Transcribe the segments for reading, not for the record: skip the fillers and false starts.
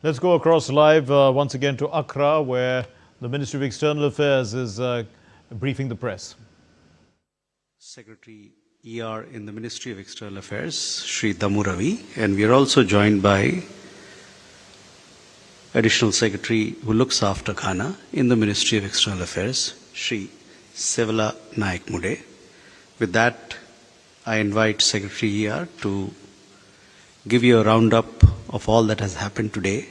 Let's go across live once again to Accra, where the Ministry of External Affairs is briefing the press. Secretary ER in the Ministry of External Affairs, Shri Damu Ravi, and we are also joined by Additional Secretary who looks after Ghana in the Ministry of External Affairs, Shri Sevala Naik Mude. With that, I invite Secretary ER to give you a roundup of all that has happened today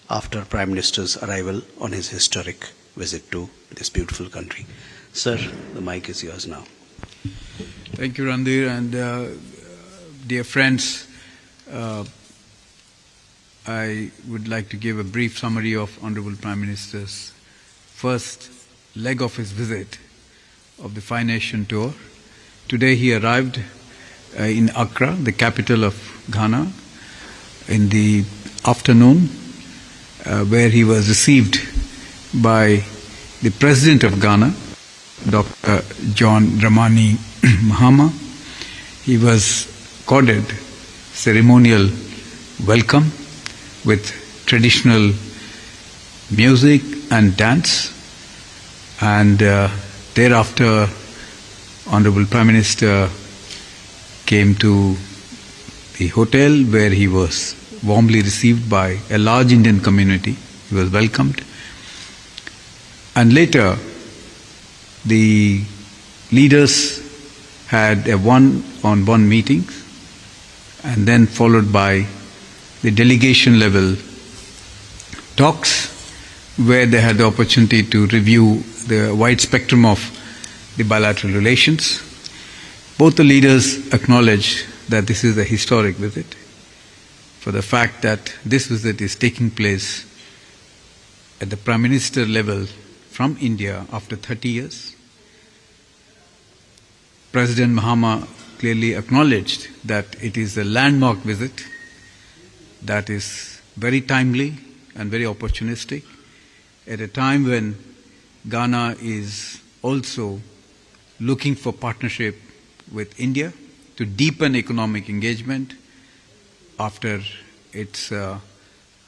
after Prime Minister's arrival on his historic visit to this beautiful country. Sir, the mic is yours now. Thank you, Randhir, and dear friends, I would like to give a brief summary of Honorable Prime Minister's first leg of his visit of the Five Nation Tour. Today he arrived in Accra, the capital of Ghana, in the afternoon, where he was received by the President of Ghana, Dr. John Dramani Mahama. He was accorded ceremonial welcome with traditional music and dance, and thereafter Honorable Prime Minister came to the hotel where he was warmly received by a large Indian community. He was welcomed, and later the leaders had a one-on-one meeting, and then followed by the delegation level talks, where they had the opportunity to review the wide spectrum of the bilateral relations. Both the leaders acknowledged that this is a historic visit, for the fact that this visit is taking place at the Prime Minister level from India after 30 years. President Mahama clearly acknowledged that it is a landmark visit that is very timely and very opportunistic at a time when Ghana is also looking for partnership with India to deepen economic engagement after its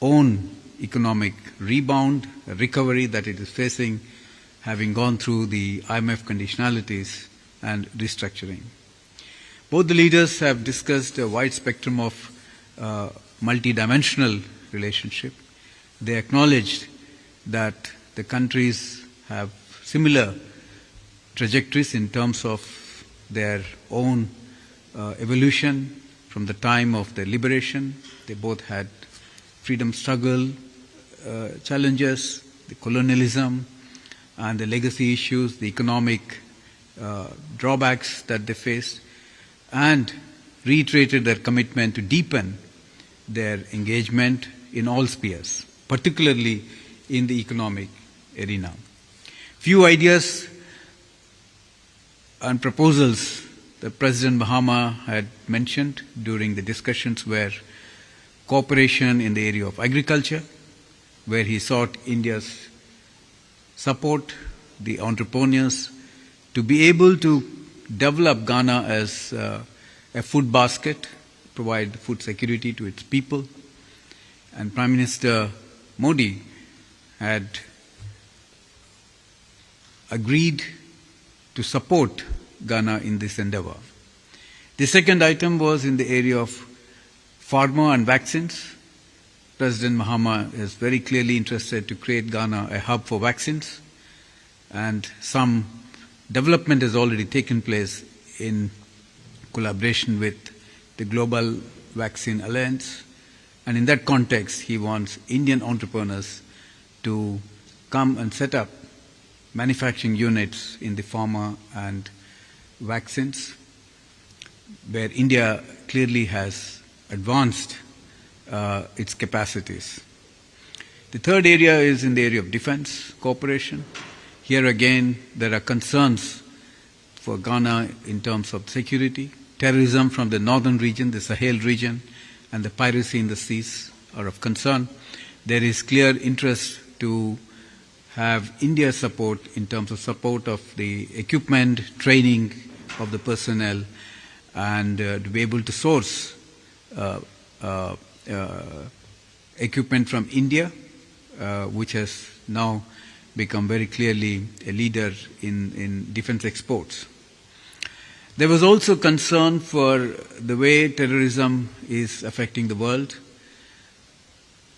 own economic rebound, recovery that it is facing, having gone through the IMF conditionalities and restructuring. Both the leaders have discussed a wide spectrum of multidimensional relationship. They acknowledged that the countries have similar trajectories in terms of their own evolution from the time of their liberation. They both had freedom struggle challenges, the colonialism and the legacy issues, the economic drawbacks that they faced, and reiterated their commitment to deepen their engagement in all spheres, particularly in the economic arena. Few ideas and proposals that President Mahama had mentioned during the discussions were cooperation in the area of agriculture, where he sought India's support, the entrepreneurs, to be able to develop Ghana as a food basket, provide food security to its people. And Prime Minister Modi had agreed to support Ghana in this endeavor. The second item was in the area of pharma and vaccines. President Mahama is very clearly interested to create Ghana a hub for vaccines, and some development has already taken place in collaboration with the Global Vaccine Alliance, and in that context he wants Indian entrepreneurs to come and set up manufacturing units in the pharma and vaccines, where India clearly has advanced its capacities. The third area is in the area of defense cooperation. Here again, there are concerns for Ghana in terms of security. Terrorism from the northern region, the Sahel region, and the piracy in the seas are of concern. There is clear interest to have India's support in terms of support of the equipment, training of the personnel, and to be able to source equipment from India, which has now become very clearly a leader in defense exports. There was also concern for the way terrorism is affecting the world.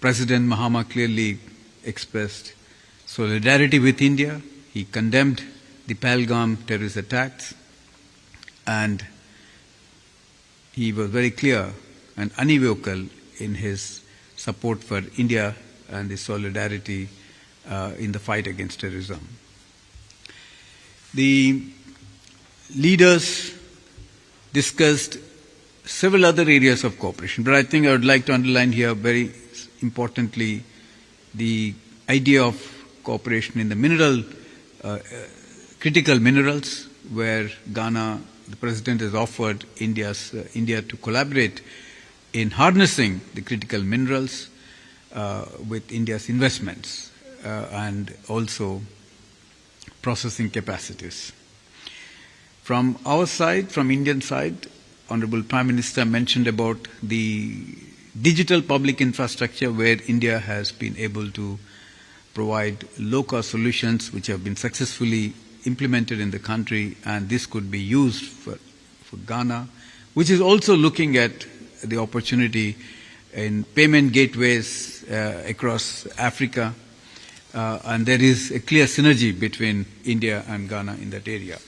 President Mahama clearly expressed solidarity with India. He condemned the Pahalgam terrorist attacks, and he was very clear and unequivocal in his support for India and the solidarity in the fight against terrorism. The leaders discussed several other areas of cooperation, but I think I would like to underline here very importantly the idea of cooperation in the critical minerals, where Ghana, the President, has offered India to collaborate in harnessing the critical minerals with India's investments and also processing capacities. From our side, from Indian side, Honorable Prime Minister mentioned about the digital public infrastructure where India has been able to provide low-cost solutions which have been successfully implemented in the country, and this could be used for Ghana, which is also looking at the opportunity in payment gateways across Africa, and there is a clear synergy between India and Ghana in that area.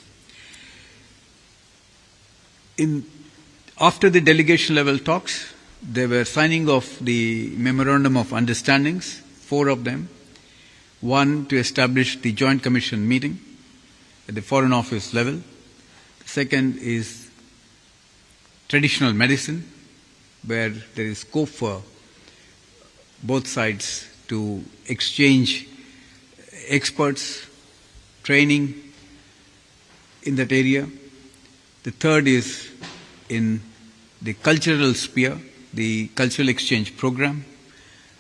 After the delegation level talks, there were signing of the memorandum of understandings, 4 of them. One, to establish the Joint Commission meeting at the Foreign Office level. The second is traditional medicine, where there is scope for both sides to exchange experts, training in that area. The third is in the cultural sphere, the cultural exchange program,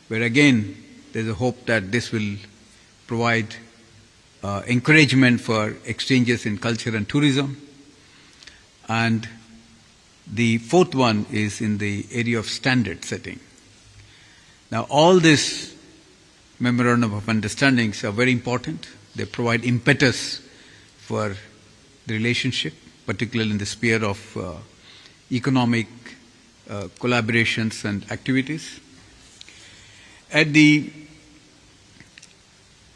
where again there's a hope that this will provide encouragement for exchanges in culture and tourism. And the fourth one is in the area of standard setting. Now, all these memorandum of understandings are very important. They provide impetus for the relationship, particularly in the sphere of economic collaborations and activities. At the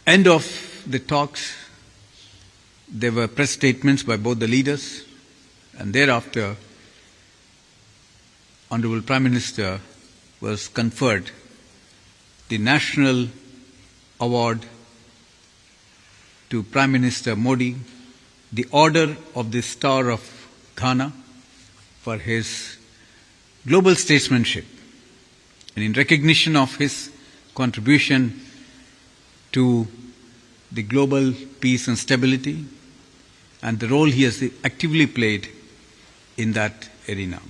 end of the talks, there were press statements by both the leaders, and thereafter, Honorable Prime Minister was conferred the National Award to Prime Minister Modi, the Order of the Star of Ghana, for his global statesmanship, and in recognition of his contribution to the global peace and stability and the role he has actively played in that arena.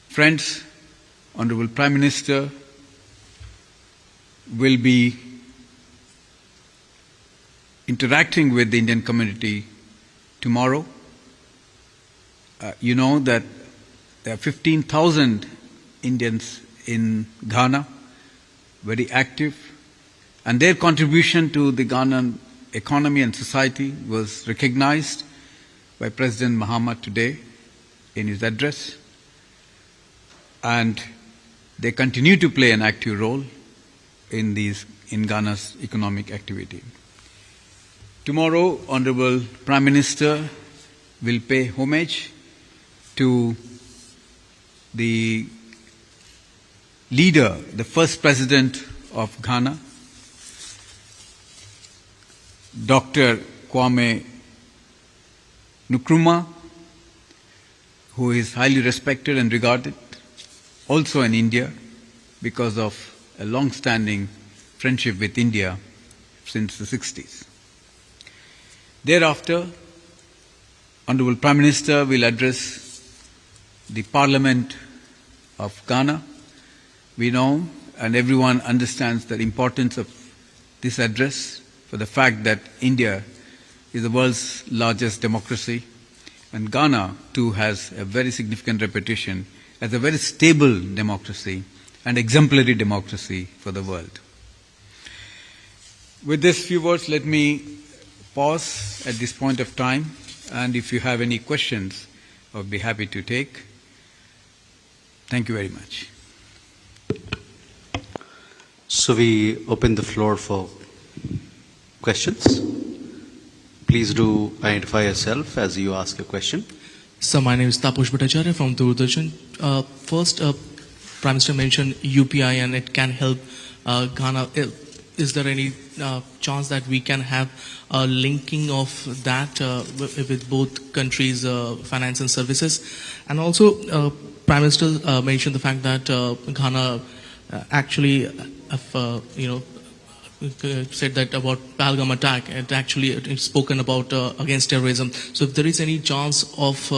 Friends, Honorable Prime Minister will be interacting with the Indian community tomorrow. You know that there are 15,000 Indians in Ghana, very active, and their contribution to the Ghanaian economy and society was recognized by President Mahama today in his address, and they continue to play an active role in Ghana's economic activity. Tomorrow, Honorable Prime Minister will pay homage to the leader, the first president of Ghana, Dr. Kwame Nkrumah, who is highly respected and regarded, also in India, because of a long-standing friendship with India since the 60s. Thereafter, Honorable Prime Minister will address the Parliament of Ghana. We know and everyone understands the importance of this address for the fact that India is the world's largest democracy, and Ghana too has a very significant reputation as a very stable democracy and exemplary democracy for the world. With these few words, let me pause at this point of time, and if you have any questions, I would be happy to take. Thank you very much. So we open the floor for questions. Please do identify yourself as you ask a question. So my name is Taposh Bhattacharya from Doordarshan. First, Prime Minister mentioned UPI and it can help Ghana. Is there any chance that we can have a linking of that with both countries' finance and services? And also, Prime Minister mentioned the fact that Ghana actually, said that about Pahalgam attack, it actually it's spoken about against terrorism. So if there is any chance of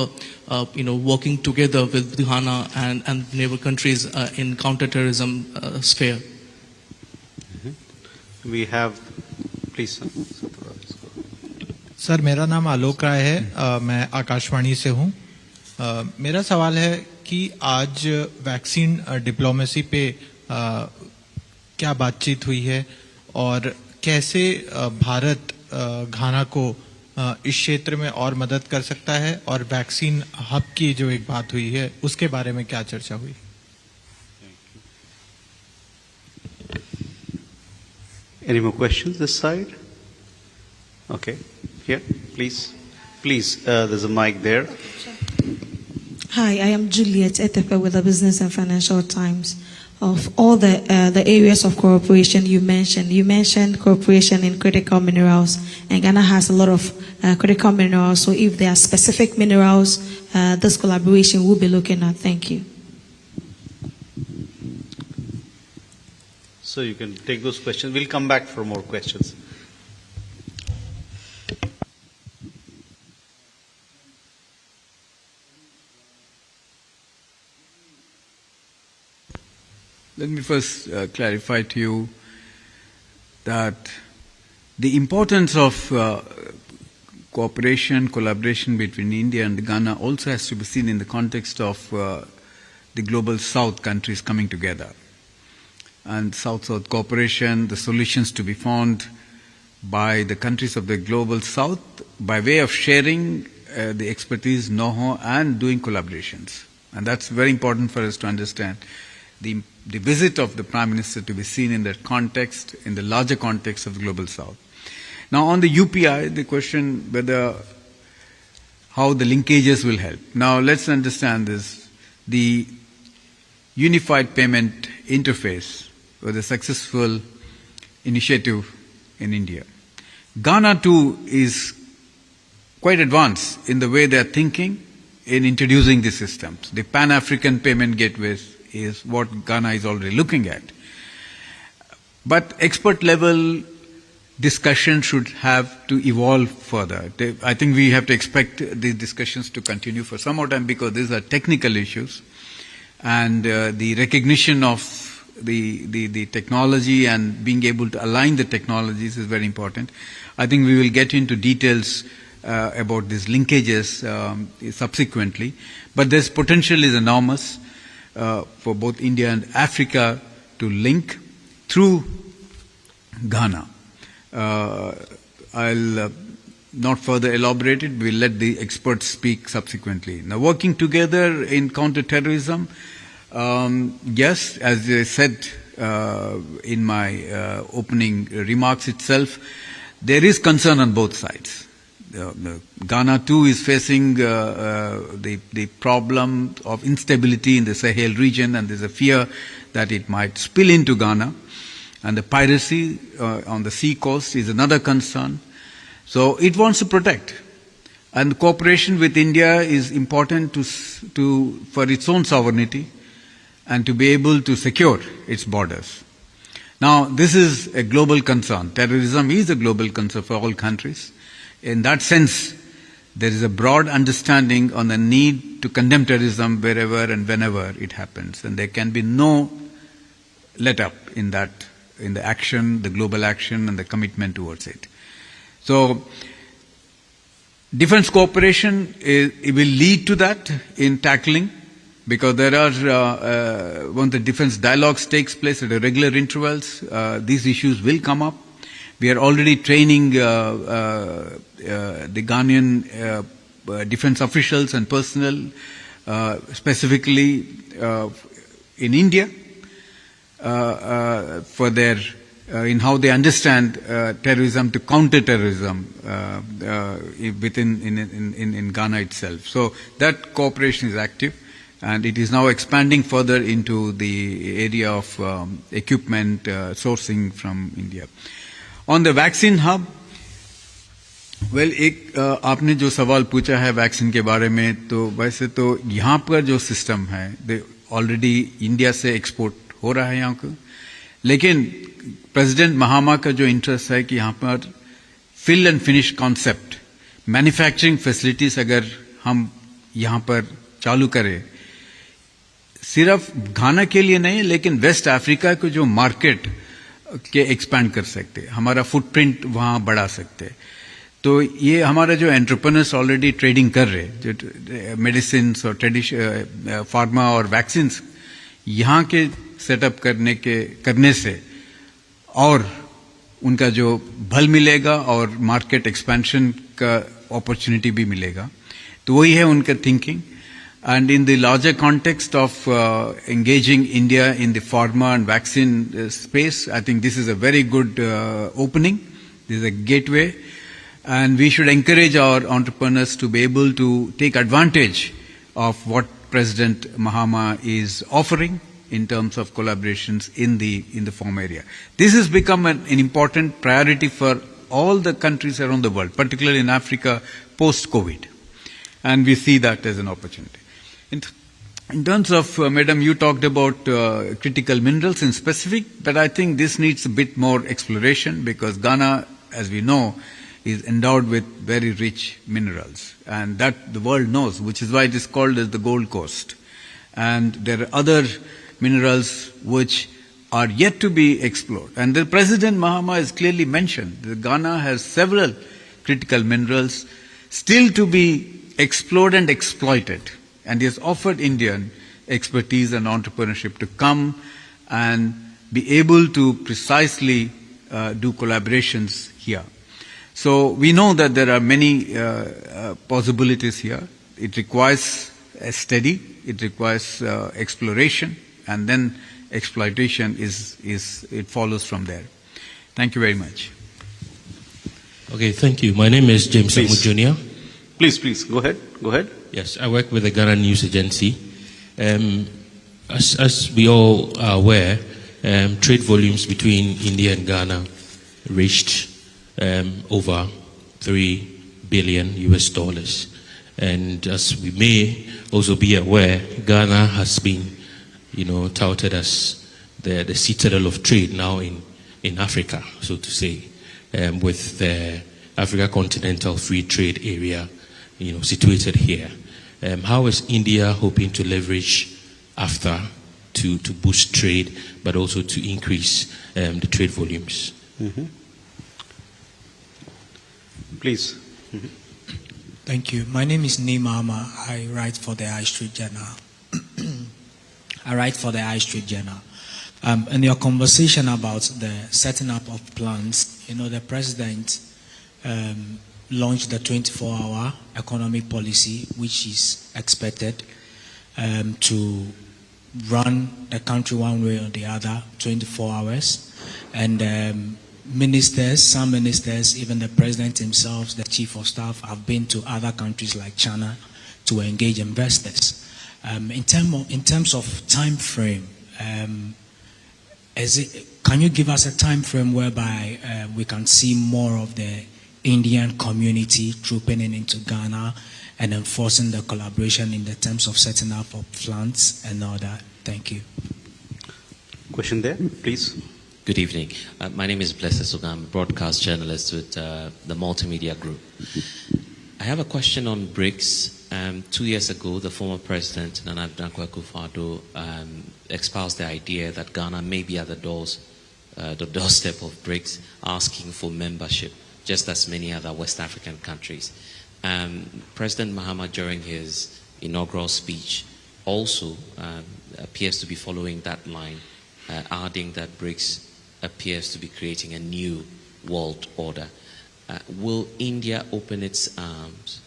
working together with Ghana and neighbor countries in counter-terrorism sphere. We have, please. Sir मेरा नाम आलोक राय है, मैं आकाशवाणी से हूँ। मेरा सवाल है कि आज वैक्सीन डिप्लोमेसी पे क्या बातचीत हुई है और कैसे भारत घाना को इस क्षेत्र में और मदद कर सकता है, और वैक्सीन हब की जो एक बात हुई है उसके बारे में क्या चर्चा हुई? Any more questions this side? Okay, here, please. Please, there's a mic there. Hi, I am Juliet Etepe with the Business and Financial Times. Of all the areas of cooperation you mentioned cooperation in critical minerals, and Ghana has a lot of critical minerals. So if there are specific minerals, this collaboration will be looking at. Thank you. So you can take those questions. We'll come back for more questions. Let me first clarify to you that the importance of cooperation, collaboration between India and Ghana also has to be seen in the context of the global South countries coming together. And South-South cooperation, the solutions to be found by the countries of the global South by way of sharing the expertise, know-how, and doing collaborations. And that's very important for us to understand. The visit of the Prime Minister to be seen in that context, in the larger context of the Global South. Now on the UPI, the question whether how the linkages will help. Now let's understand this. The Unified Payment Interface was a successful initiative in India. Ghana too is quite advanced in the way they are thinking in introducing the systems. The Pan-African Payment Gateways is what Ghana is already looking at. But expert level discussion should have to evolve further. I think we have to expect these discussions to continue for some more time because these are technical issues, and the recognition of the technology and being able to align the technologies is very important. I think we will get into details about these linkages subsequently, but this potential is enormous for both India and Africa to link through Ghana. I'll not further elaborate it. We'll let the experts speak subsequently. Now, working together in counter-terrorism, yes, as I said in my opening remarks itself, there is concern on both sides. Ghana too is facing the problem of instability in the Sahel region, and there's a fear that it might spill into Ghana. And the piracy on the sea coast is another concern. So it wants to protect. And cooperation with India is important for its own sovereignty and to be able to secure its borders. Now, this is a global concern. Terrorism is a global concern for all countries. In that sense, there is a broad understanding on the need to condemn terrorism wherever and whenever it happens. And there can be no let up in that, in the action, the global action and the commitment towards it. So, defense cooperation, it will lead to that in tackling because there are, when the defense dialogues takes place at regular intervals, these issues will come up. We are already training the Ghanaian defense officials and personnel, specifically in India, for their in how they understand terrorism to counter terrorism in Ghana itself. So that cooperation is active, and it is now expanding further into the area of equipment sourcing from India. On the vaccine hub, well, एक आपने जो सवाल पूछा है vaccine के बारे में, तो वैसे तो यहाँ पर जो सिस्टम है ऑलरेडी इंडिया से एक्सपोर्ट हो रहा है यहाँ को, लेकिन प्रेसिडेंट महामा का जो इंटरेस्ट है कि यहाँ पर fill and finish concept manufacturing facilities अगर हम यहाँ पर चालू करें, सिर्फ घाना के लिए नहीं लेकिन वेस्ट अफ्रीका को जो मार्केट के एक्सपैंड कर सकते, हमारा फुटप्रिंट वहाँ बढ़ा सकते. तो ये हमारा जो एंटरप्रेन्योर्स ऑलरेडी ट्रेडिंग कर रहे, जो मेडिसिन और फार्मा और वैक्सीन यहाँ के सेटअप करने से और उनका जो बल मिलेगा और मार्केट एक्सपेंशन का अपॉर्चुनिटी भी मिलेगा. तो वही है उनका thinking. And in the larger context of engaging India in the pharma and vaccine space, I think this is a very good opening. This is a gateway. And we should encourage our entrepreneurs to be able to take advantage of what President Mahama is offering in terms of collaborations in the pharma area. This has become an important priority for all the countries around the world, particularly in Africa post-COVID. And we see that as an opportunity. In terms of, Madam, you talked about critical minerals in specific, but I think this needs a bit more exploration because Ghana, as we know, is endowed with very rich minerals, and that the world knows, which is why it is called as the Gold Coast. And there are other minerals which are yet to be explored. And the President Mahama has clearly mentioned that Ghana has several critical minerals still to be explored and exploited. And he has offered Indian expertise and entrepreneurship to come and be able to precisely do collaborations here. So we know that there are many possibilities here. It requires a study, it requires exploration, and then exploitation it follows from there. Thank you very much. Okay, thank you. My name is James Samu Jr. Please, go ahead. Yes, I work with the Ghana News Agency. As we all are aware, trade volumes between India and Ghana reached over $3 billion US. And as we may also be aware, Ghana has been, touted as the citadel of trade now in Africa, so to say, with the Africa Continental Free Trade Area situated here. How is India hoping to leverage AFTA to boost trade, but also to increase the trade volumes? Mm-hmm. Please. Mm-hmm. Thank you. My name is Neemama. I write for the High Street Journal. In your conversation about the setting up of plants, the president launched the 24-hour economic policy, which is expected to run the country one way or the other, 24 hours. And some ministers, even the president himself, the chief of staff, have been to other countries like China to engage investors. In terms of time frame, can you give us a time frame whereby we can see more of the Indian community trooping into Ghana and enforcing the collaboration in the terms of setting up of plants and all that? Thank you. Question there, please. Good evening. My name is Blessed Sugam, I'm a broadcast journalist with the Multimedia Group. I have a question on BRICS. 2 years ago, the former president, Nana Akufo-Addo, espoused the idea that Ghana may be at the doorstep of BRICS, asking for membership, just as many other West African countries. President Mahama, during his inaugural speech, also appears to be following that line, adding that BRICS appears to be creating a new world order. Will India open its arms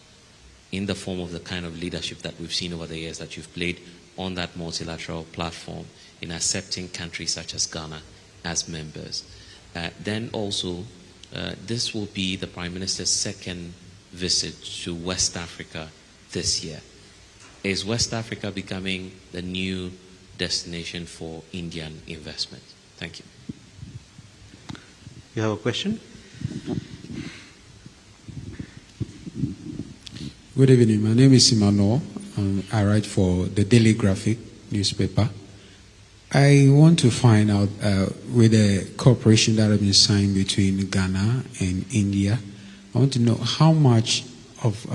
in the form of the kind of leadership that we've seen over the years that you've played on that multilateral platform in accepting countries such as Ghana as members? Then also, this will be the Prime Minister's second visit to West Africa this year. Is West Africa becoming the new destination for Indian investment? Thank you. You have a question? Good evening. My name is Emmanuel, and I write for the Daily Graphic newspaper. I want to find out, with the cooperation that has been signed between Ghana and India, I want to know how much of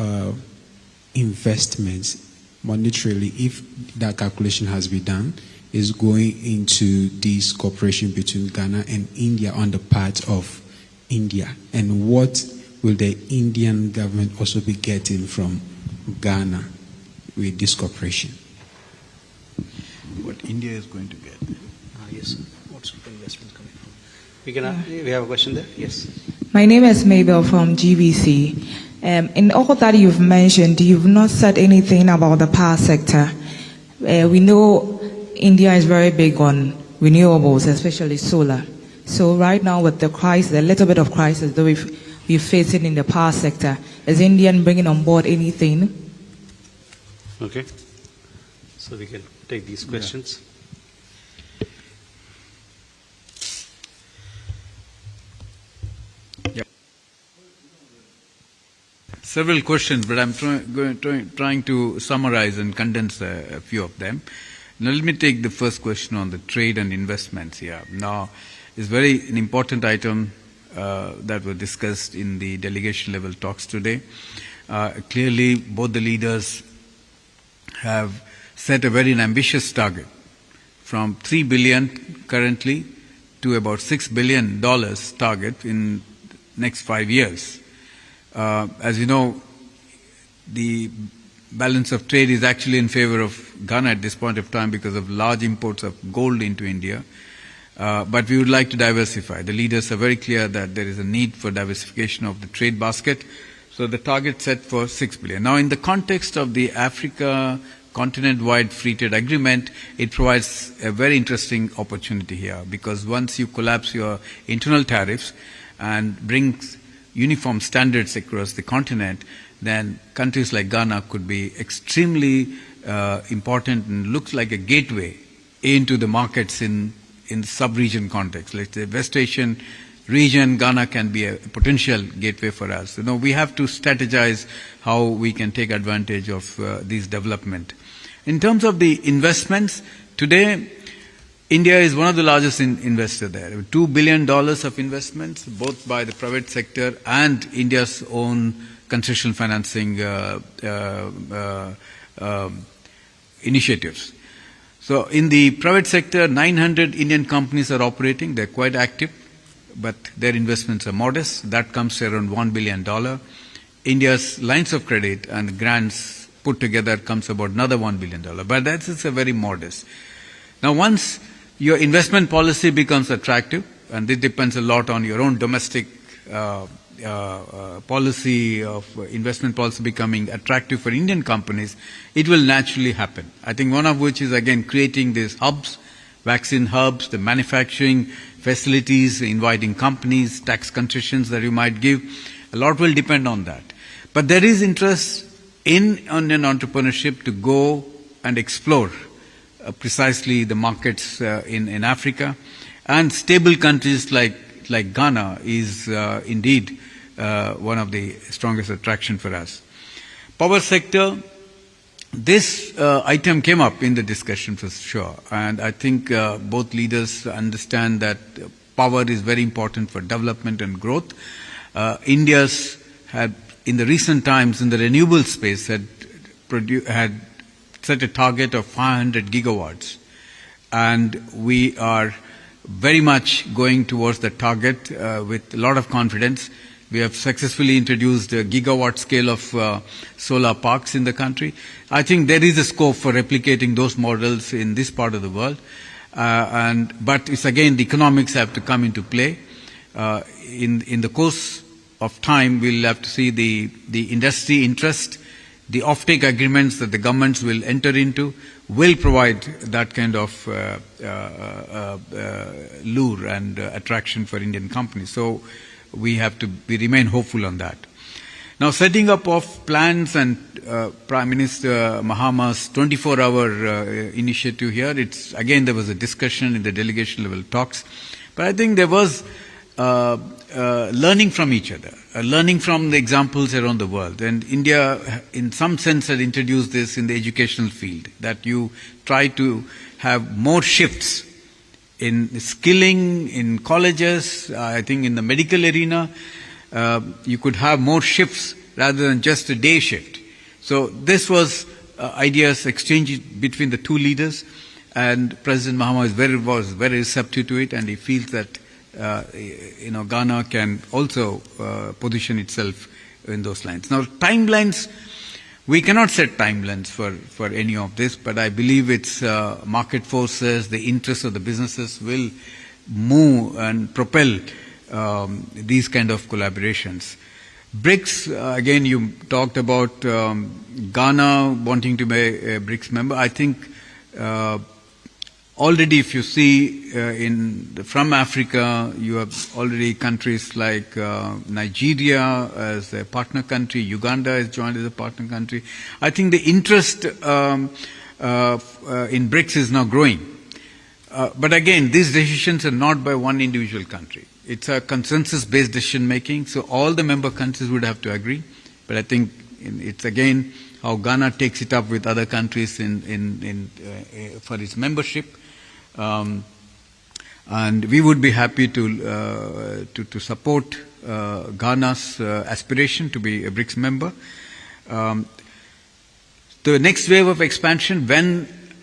investments monetarily, if that calculation has been done, is going into this cooperation between Ghana and India on the part of India, and what will the Indian government also be getting from Ghana with this cooperation? What India is going to get. Yes, sir. What's the investment coming from? We have a question there? Yes. My name is Mabel from GBC. In all that you've mentioned, you've not said anything about the power sector. We know India is very big on renewables, especially solar. So right now with the crisis, a little bit of crisis that we're facing in the power sector, is India bringing on board anything? Okay. So we can take these questions. Several questions, but I'm trying to summarize and condense a few of them. Now, let me take the first question on the trade and investments here. Now, it's an important item that was discussed in the delegation level talks today. Clearly, both the leaders have set a very ambitious target, from $3 billion currently to about $6 billion target in next 5 years. As you know, the balance of trade is actually in favor of Ghana at this point of time because of large imports of gold into India. But we would like to diversify. The leaders are very clear that there is a need for diversification of the trade basket. So the target set for $6 billion. Now, in the context of the Africa continent-wide free trade agreement, it provides a very interesting opportunity here, because once you collapse your internal tariffs and bring uniform standards across the continent, then countries like Ghana could be extremely important and looks like a gateway into the markets in the sub-region context. Let's say West Asian region, Ghana can be a potential gateway for us. We have to strategize how we can take advantage of these development. In terms of the investments, today India is one of the largest investors there. $2 billion of investments, both by the private sector and India's own concessional financing initiatives. So in the private sector, 900 Indian companies are operating. They're quite active, but their investments are modest. That comes to around $1 billion. India's lines of credit and grants put together comes about another $1 billion. But that's a very modest. Now, once your investment policy becomes attractive, and this depends a lot on your own domestic policy of investment policy becoming attractive for Indian companies, it will naturally happen. I think one of which is, again, creating these hubs, vaccine hubs, the manufacturing facilities, inviting companies, tax concessions that you might give. A lot will depend on that. But there is interest in an entrepreneurship to go and explore precisely the markets in Africa, and stable countries like Ghana is indeed one of the strongest attraction for us. Power sector, this item came up in the discussion for sure, and I think both leaders understand that power is very important for development and growth. India's had, in the recent times, in the renewable space, had set a target of 500 gigawatts. And we are very much going towards the target with a lot of confidence. We have successfully introduced a gigawatt scale of solar parks in the country. I think there is a scope for replicating those models in this part of the world. But it's again, the economics have to come into play. In the course of time, we'll have to see the industry interest, the offtake agreements that the governments will enter into will provide that kind of lure and attraction for Indian companies. So we remain hopeful on that. Now, setting up of plans and Prime Minister Mahama's 24-hour initiative here, there was a discussion in the delegation level talks, but I think there was learning from each other, learning from the examples around the world. And India, in some sense, had introduced this in the educational field, that you try to have more shifts in skilling, in colleges. I think in the medical arena, you could have more shifts rather than just a day shift. So this was ideas exchanged between the two leaders, and President Mahama was very receptive to it, and he feels that Ghana can also position itself in those lines. Now, timelines, we cannot set timelines for any of this, but I believe it's market forces, the interests of the businesses will move and propel these kind of collaborations. BRICS, again, you talked about Ghana wanting to be a BRICS member. I think already, if you see from Africa, you have already countries like Nigeria as a partner country, Uganda is joined as a partner country. I think the interest in BRICS is now growing. But again, these decisions are not by one individual country. It's a consensus-based decision-making, so all the member countries would have to agree. But I think it's again how Ghana takes it up with other countries for its membership. And we would be happy to support Ghana's aspiration to be a BRICS member. The next wave of expansion,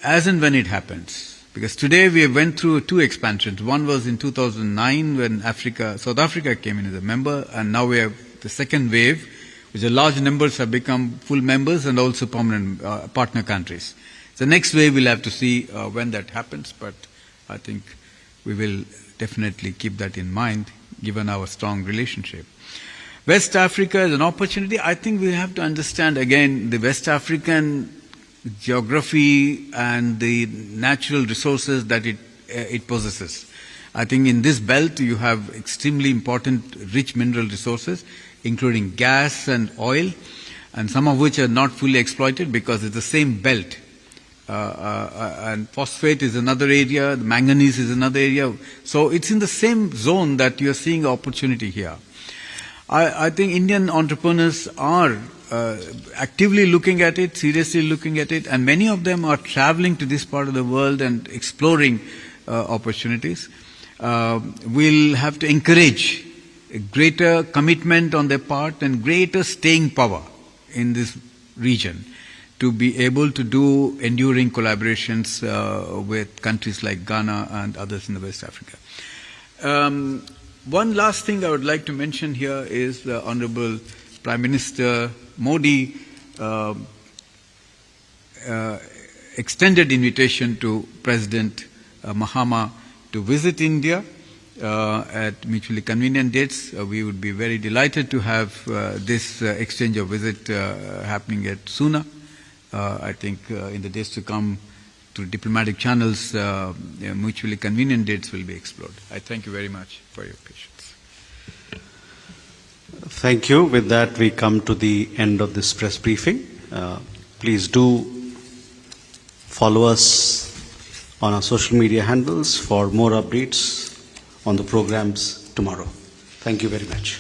as and when it happens, because today we went through two expansions. One was in 2009 when South Africa came in as a member, and now we have the second wave, which large numbers have become full members and also permanent partner countries. The next wave we'll have to see when that happens, but I think we will definitely keep that in mind given our strong relationship. West Africa is an opportunity. I think we have to understand again the West African geography and the natural resources that it possesses. I think in this belt you have extremely important rich mineral resources, including gas and oil, and some of which are not fully exploited because it's the same belt. And phosphate is another area, the manganese is another area. So it's in the same zone that you're seeing opportunity here. I think Indian entrepreneurs are actively looking at it, seriously looking at it, and many of them are traveling to this part of the world and exploring opportunities. We'll have to encourage a greater commitment on their part and greater staying power in this region to be able to do enduring collaborations with countries like Ghana and others in the West Africa. One last thing I would like to mention here is the Honorable Prime Minister Modi extended invitation to President Mahama to visit India at mutually convenient dates. We would be very delighted to have this exchange of visit happening at sooner. I think in the days to come, through diplomatic channels, mutually convenient dates will be explored. I thank you very much for your patience. Thank you. With that, we come to the end of this press briefing. Please do follow us on our social media handles for more updates on the programs tomorrow. Thank you very much.